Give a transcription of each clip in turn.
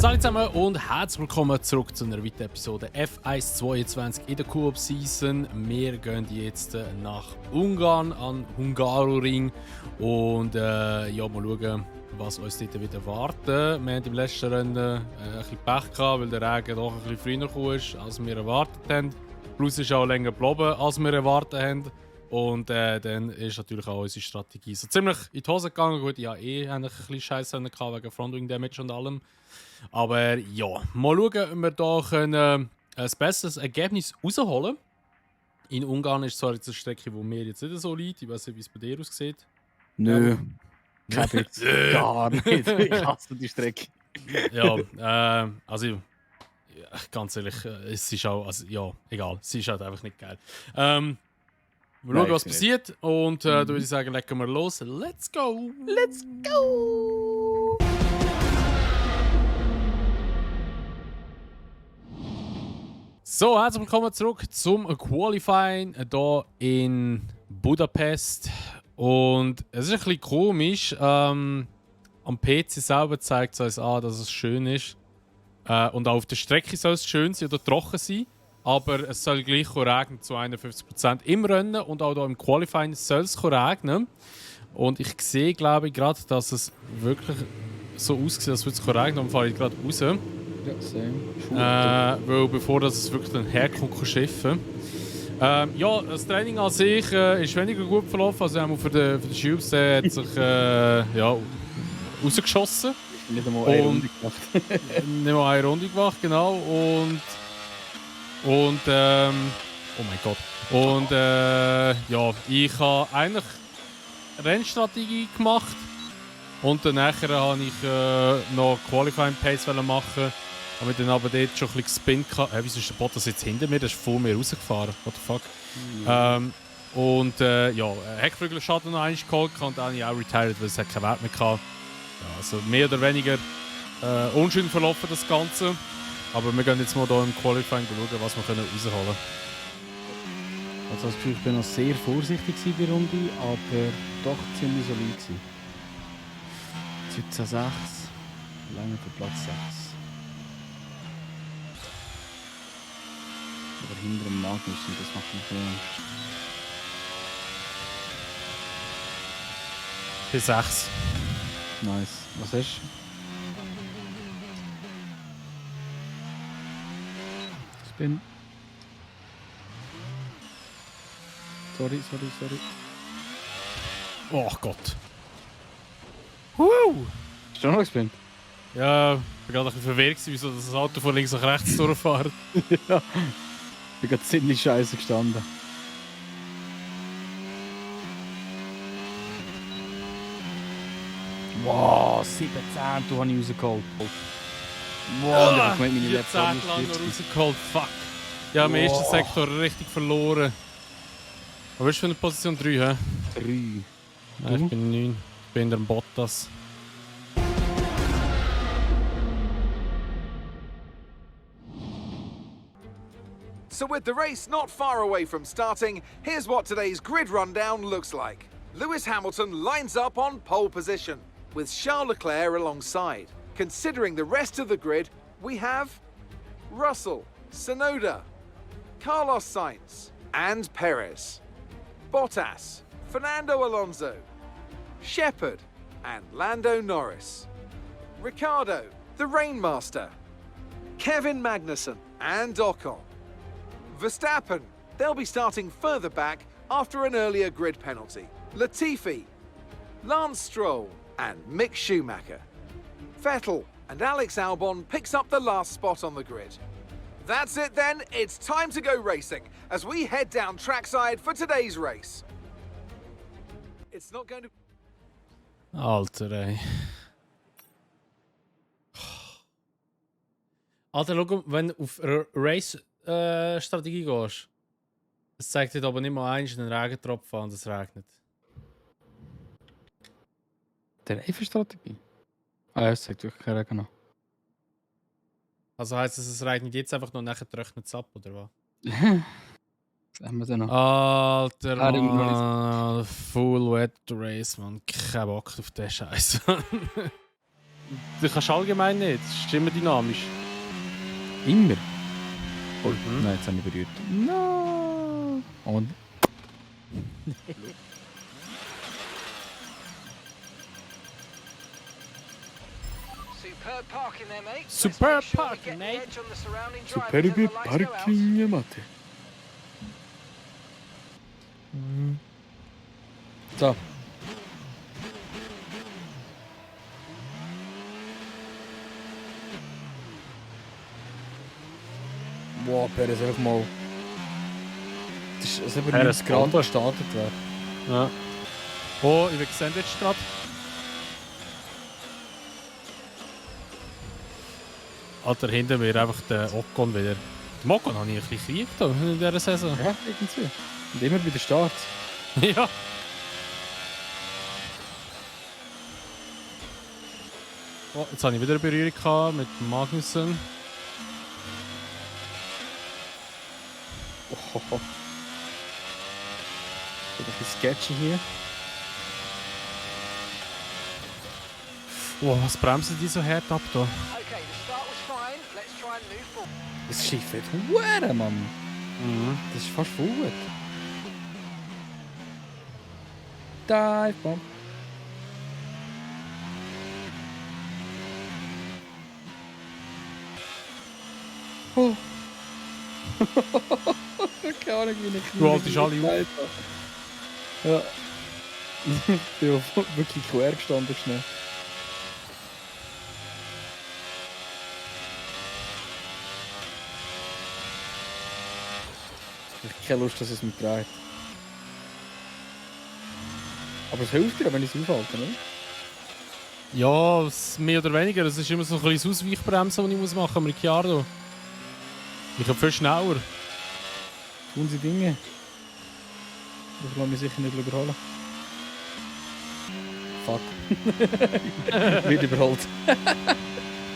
Hallo zusammen und herzlich willkommen zurück zu einer weiteren Episode F1 22 in der Coop Season. Wir gehen jetzt nach Ungarn an Hungaroring und mal schauen, was uns dort wieder wartet. Wir haben im letzten Rennen ein bisschen Pech gehabt, weil der Regen doch ein bisschen früher gekommen ist, als wir erwartet haben. Plus ist auch länger geblieben, als wir erwartet haben. Und dann ist natürlich auch unsere Strategie so ziemlich in die Hose gegangen. Gut, ich hatte eigentlich ein bisschen Scheiße wegen Frontwing Damage und allem. Aber ja, mal schauen, ob wir da können, ein besseres Ergebnis rausholen. In Ungarn ist zwar jetzt eine Strecke, die mir jetzt nicht so liegt. Ich weiß nicht, wie es bei dir aussieht. Nö, kein Witz. Gar nicht. Ich hasse die Strecke. Ja, also ganz ehrlich, es ist auch, also ja, egal, es ist halt einfach nicht geil. Wir schauen, was passiert und da würde ich sagen, legen wir los. Let's go! Let's go! So, herzlich willkommen zurück zum Qualifying hier in Budapest. Und es ist ein bisschen komisch. Am PC selber zeigt es uns an, dass es schön ist. Und auch auf der Strecke soll es schön sein oder trocken sein. Aber es soll gleich regnen zu 51% im Rennen und auch hier im Qualifying soll es regnen. Und ich sehe, glaube ich, gerade, dass es wirklich so aussieht, als würde es regnen. Dann fahre ich gerade raus. Ja, same. Weil bevor das wirklich dann herkommt, kann schiffen. Ja, das Training an sich ist weniger gut verlaufen. Also für den Schubs hat sich rausgeschossen. Nicht einmal eine Runde gemacht. Nicht mal eine Runde gemacht, genau. Und oh mein Gott. Und ja, ich habe eigentlich Rennstrategie gemacht. Und dann nachher habe ich noch Qualifying Pace machen. Habe dann aber dort schon ein bisschen gespinnt. Wieso ist der Bottas jetzt hinter mir? Der ist vor mir rausgefahren. What the fuck? Und ja, Heckflügelschaden noch einmal geholt und dann habe ich auch retired, weil es hat keinen Wert mehr hatte. Ja, also mehr oder weniger unschön verlaufen das Ganze. Aber wir gehen jetzt mal hier im Qualifying schauen, was wir rausholen können. Also das Gefühl, ich war noch sehr vorsichtig in der Runde, aber doch ziemlich solid gewesen. 17,6, lange für Platz 6. Aber hinter dem Magnussen, das macht mich Angst. P6. Nice. Was hast du? Spin. Sorry. Oh Gott. Woo! Hast du noch gespinnt? Ja, ich war gerade ein bisschen verwirrt, wieso das Auto von links nach rechts durchfährt. Ja. Ich bin gerade ziemlich scheiße gestanden. Wow, 17, du hast ich rausgeholt. Wow, da habe ich meine letzte lang noch rausgeholt, fuck. Ja, im ersten Sektor richtig verloren. Aber bist du für eine Position 3, hä? 3. Nein, ich bin 9. Ich bin der Bottas. So with the race not far away from starting, here's what today's grid rundown looks like. Lewis Hamilton lines up on pole position, with Charles Leclerc alongside. Considering the rest of the grid, we have Russell, Tsunoda, Carlos Sainz, and Perez. Bottas, Fernando Alonso, Shepard, and Lando Norris. Ricciardo, the Rainmaster, Kevin Magnussen, and Ocon. Verstappen, they'll be starting further back after an earlier grid penalty. Latifi, Lance Stroll, and Mick Schumacher. Vettel and Alex Albon picks up the last spot on the grid. That's it then, it's time to go racing as we head down trackside for today's race. It's not going to... Alter, ey. Alter, schau, wenn du auf Race-Strategie gehst, es zeigt dir aber nicht mal eins einen Regentropfen an, es regnet. Der Reifenstrategie? Ah ja, es zeigt wirklich keinen Regen an. Also heisst das, es regnet jetzt einfach nur, nachher trocknet es ab, oder was? Was haben wir denn noch? Alter, Ah, der Mann, Full Wet Race, man. Kein Bock auf den Scheiß. Du kannst allgemein nicht. Das ist immer dynamisch. Immer. Oh, Mhm. nein, jetzt habe ich berührt. No. Und? Superb parking there, mate. Let's Superb make sure we parking, get the mate. edge on the surrounding drivers Superbe as the lights go out. Parking, Mathe. So. Wow, Perez einfach mal. Das ist, als ob er Perez 90 Grad Bombe. gestartet wäre. Ja. Oh, ich bin gesendet gerade. Alter, hinter mir einfach der Ocon wieder. Den Ocon habe ich ein bisschen gekriegt in dieser Saison. Ja, irgendwie. Und immer bei der Start. Ja. Oh, jetzt habe ich wieder eine Berührung gehabt mit Magnussen. Oh. Ein bisschen sketchy hier. Oh, was bremsen die so hart ab da? Okay, the start was fine. Let's try and move forward. Das Schiff wird Huren, Mann. Mhm. Das ist fast voll gut. Dive Bomb. Oh. Keine Ahnung, wie ich Du haltest alle auf. Ja. Ich bin auch wirklich quer gestanden schnell. Ich habe keine Lust, dass es mich dreht. Aber es hilft dir, wenn ich es aufhalte, ne? Ja, mehr oder weniger. Es ist immer so ein bisschen das Ausweichbremsen, das ich machen muss, Ricciardo. Ich bin viel schneller. Tun sie Dinge. Ich lasse mich sicher nicht überholen. Fuck. Wird überholt.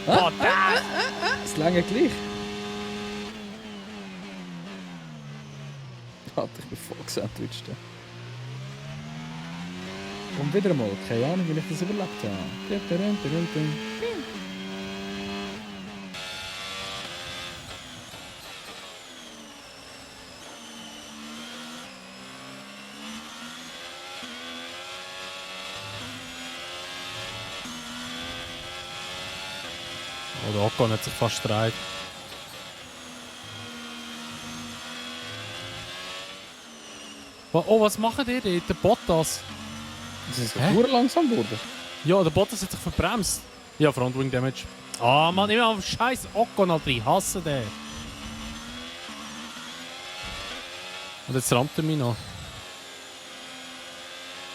Oh, Es lange gleich. Alter, ich bin voll gesandwiched. Und wieder einmal, keine Ahnung, wie ich das überlebt habe. Oh, der Ocon hat sich fast gedreht. Oh, was machen die dort? Der Bottas. Das ist Hä? nur langsam geworden. Ja, der Bottas hat sich verbremst. Ja, Frontwing Damage. Ah, Mann, immer auf scheiß Ocon, Alter. Ich hasse den. Und jetzt rammt er mich noch.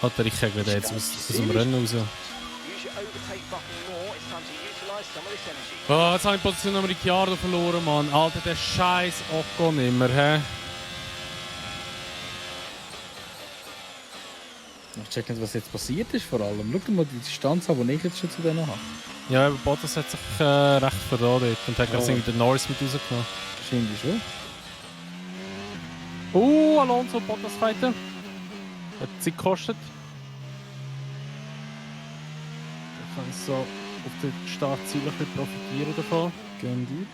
Alter, ich kriege den jetzt aus dem Rennen raus. Use your overtake button more. It's time to utilise some of this energy. Oh, jetzt habe ich die Position am Ricciardo verloren, Mann. Alter, der scheiß Ocon immer, hä? Ich check nicht, was jetzt passiert ist vor allem. Schau mal die Distanz an, die ich jetzt schon zu denen habe. Ja, aber Bottas hat sich recht verloren dort und hat Oh. gerade irgendwie den Norris mit rausgenommen. Wahrscheinlich schon. Alonso, Bottas fighten. Hat Zeit gekostet. Da kann ich so auf der Startziel ein bisschen profitieren davon. Gehen die.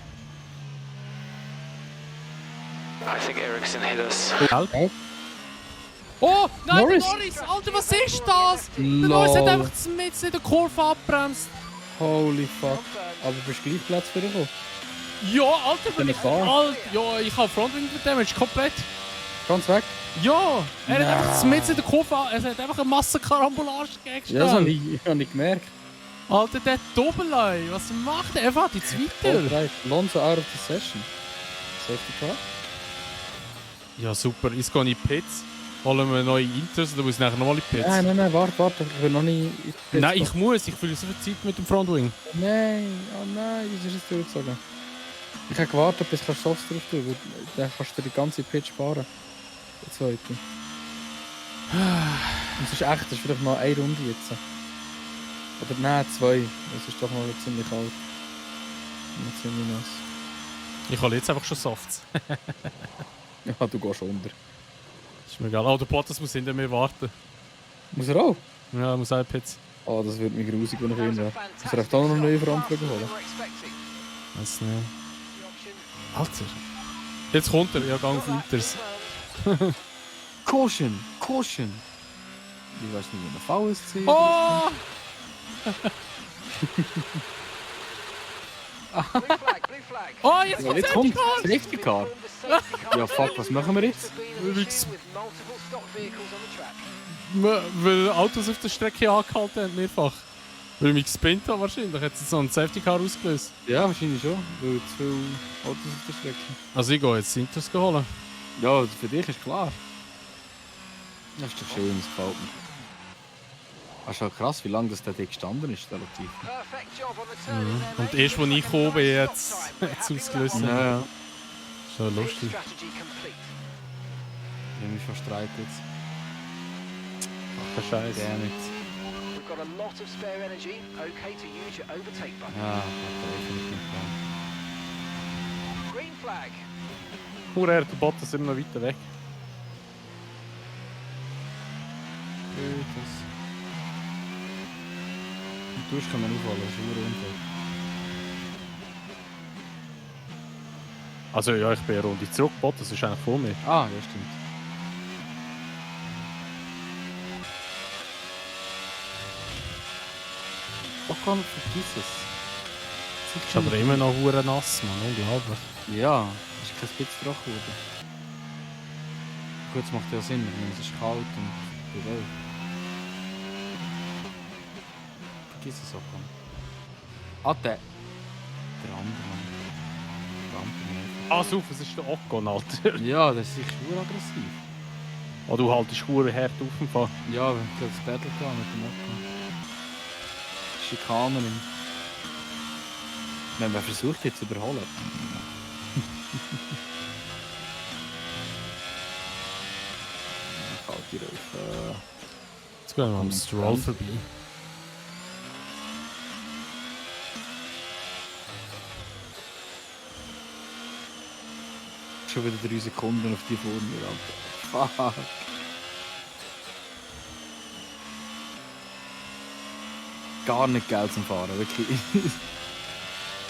I think Ericsson hit us. Gelb. Gelb. Oh, nein, Norris. der Norris! Alter, was ist das? Der Norris hat einfach mit in der Kurve abbremst. Holy fuck. Aber bist du gleich Platz für dich? Ja, Alter, Bin ich wahr? Alter, ja, ich habe Frontwing Damage komplett. Ganz weg? Ja, er hat Nein. einfach mit in der Kurve, er hat einfach eine Massenkarambolage Ja, das habe gegengestellt. ich nicht gemerkt. Alter, der Doppelei, was macht er? Er fährt jetzt weiter. Right. Alonso out of the session. Safety Car. Ja, super, ich gehe in die Pits. Holen wir neue Inters, dann muss ich nachher nochmal in die Pits. Nein, warte. Ich will noch nicht... Nein, ich muss, ich fühle so viel Zeit mit dem Frontwing. Nein, oh nein, wie ist es durchgezogen? Ich habe gewartet, bis du Softs drauf tun kannst. Dann kannst du dir die ganze Pitch sparen. Der zweite. Und es ist echt, das ist vielleicht mal eine Runde jetzt. Oder nein, 2. Das ist doch mal ziemlich kalt. Und ziemlich nass. Ich hole jetzt einfach schon Softs. Ja, du gehst unter. Ist mir egal. Oh, der Bottas muss hinter mir warten. Muss er auch? Ja, er muss auch in die Pits. Oh, das wird mich grusig, wenn ich ihn wäre. Muss er da noch eine neue Verantwortung holen? Weiß nicht. Alter. Jetzt kommt er, ja, Gang auf Inters. Caution! Caution! Ich weiß nicht, wie ein VSC ist. Oh! Oh, jetzt Ja, kommt jetzt kommt Safety Car. Ja, fuck, was machen wir jetzt? Weil Autos auf der Strecke angehalten haben, mehrfach. Weil ich mich gespinnt habe wahrscheinlich. Hat es so ein Safety Car ausgelöst. Ja, wahrscheinlich schon, weil zu viele Autos auf der Strecke. Also ich gehe jetzt Inters holen. Ja, für dich ist klar. Das ist doch schön, das gefällt mir. Das ist schon krass, wie lange das der Ding gestanden ist, relativ. Und erst, als ich gekommen bin, jetzt ausgelöst. Ja. Schon lustig. Ich habe mich verstreitet jetzt. Ach, Scheiße. Der nicht. We've got a lot of spare energy. Okay to use your overtake button. Ja, hat er definitiv getan. Green flag. Der Bottas immer noch weiter weg. Und du kann man aufholen, das ist ein Unfall. Also ja, ich bin eine Runde zurück. Bottas ist eigentlich vor mir. Ah, ja, stimmt. Doch gar nicht vergiss es. Ist aber immer noch hure nass, Mann. Unglaublich. Ja, es ist kein bisschen trocken geworden. Gut, das macht ja Sinn, ich meine, es ist kalt und bewölkt. Vergiss es auch gar nicht. Ah, der andere Mann. Ah, so, es ist der Ocon, Alter. Ja, das ist sicher sehr aggressiv. Oh, du haltest hure hart auf dem Fall. Ja, wir haben das Battle gehabt mit dem Ocon. Schikanen. Wenn man versucht jetzt zu überholen. Kalt hier auf. Jetzt gehen wir am Stroll vorbei. Schon wieder 3 Sekunden auf die vor mir, Alter. Fuck. Gar nicht geil zum Fahren, wirklich.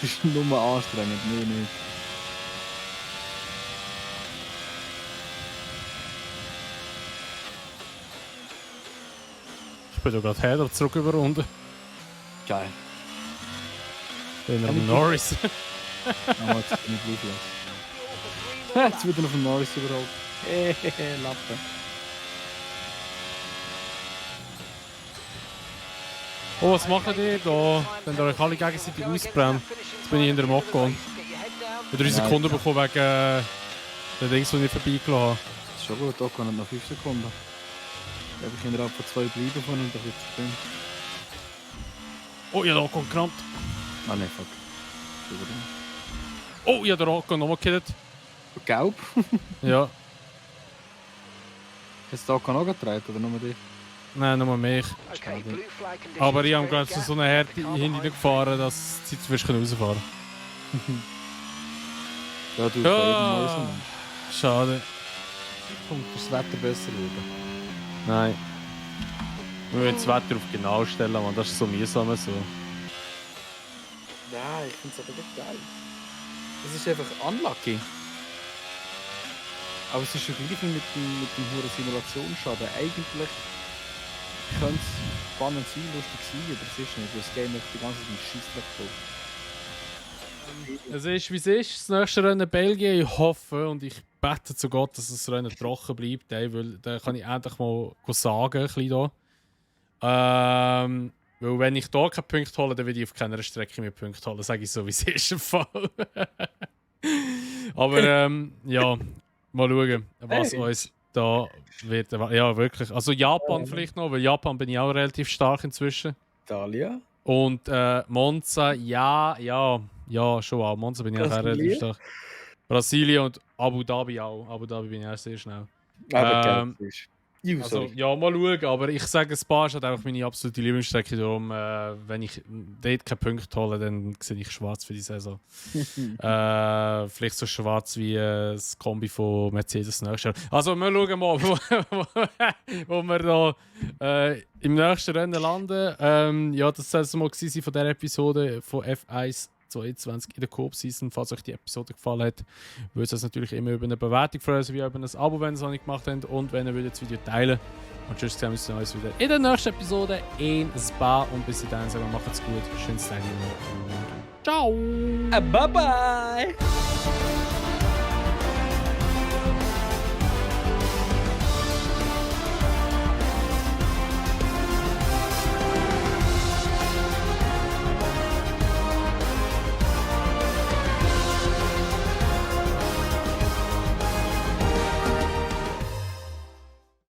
Das ist nur anstrengend, mehr nicht. Ich bin da gerade her zurück über Runde. Geil. Bin er am Norris. Aber jetzt bin ich gleich. Jetzt wird er noch von Norris überholt. Lappen. Oh, was macht ihr da? Wenn ihr euch alle gegenseitig ausbrennt. Jetzt bin ich in der Ocon. Ich habe 3 Sekunden bekommen wegen der Dings, die ich vorbeigelassen habe. Das ist schon gut, Ocon hat noch 5 Sekunden. Da habe ich innerhalb von 2 bleiben von und da wird es schön. Oh, ich habe den Ocon gerammt. Ah ne, fuck. Oh, ich habe den Ocon nochmal gekillt. Gelb? Ja. Hast du Ocon auch getragen oder nur dich? Nein, nur mich. Okay, blue flag conditions. Aber ich habe gerade Green so eine Härte hinten gefahren, dass du jetzt rausfahren Ja, du Ja. kannst Schade. Kommt das Wetter besser werden. Nein. Wir müssen das Wetter auf genau stellen, man. Das ist so mühsam so. Nein, ich finde es aber nicht geil. Es ist einfach unlucky. Aber es ist schon gleich wie mit dem hohen Simulationsschaden. Eigentlich könnte es spannend sein, lustig sein, aber es ist nicht, weil das Game echt die ganze Zeit mit Scheissdreck läuft. Es ist wie es ist. Das nächste Rennen Belgien. Ich hoffe und ich bete zu Gott, dass das Rennen trocken bleibt, weil dann kann ich endlich mal sagen, ein bisschen da. Weil wenn ich hier keine Punkte hole, dann will ich auf keiner Strecke mehr Punkte holen, sage ich so, wie es ist im Fall. Aber ja, mal schauen, was uns da wird. Ja, wirklich. Also Japan vielleicht noch, weil Japan bin ich auch relativ stark inzwischen. Italia? Und Monza, ja, schon auch. Monza bin ich auch relativ stark. Brasilien und Abu Dhabi auch. Abu Dhabi bin ich auch sehr schnell. Aber gelb ist. Also, ja, mal schauen, aber ich sage, Spa ist halt auch meine absolute Lieblingsstrecke. Darum, wenn ich dort keine Punkte hole, dann sehe ich schwarz für die Saison. Vielleicht so schwarz wie das Kombi von Mercedes nächstes Jahr. Also, wir schauen mal, wo wir da im nächsten Rennen landen. Ja, das soll es mal gewesen von dieser Episode von F1 22 in der Coop-Season. Falls euch die Episode gefallen hat, würde es uns natürlich immer über eine Bewertung freuen, sowie über ein Abo, wenn ihr es noch nicht gemacht habt, und wenn ihr das Video teilen. Und tschüss, sehen wir uns wieder in der nächsten Episode in Spa. Und bis dahin sagen wir, macht's gut, schönes Tag noch und ciao! Bye bye!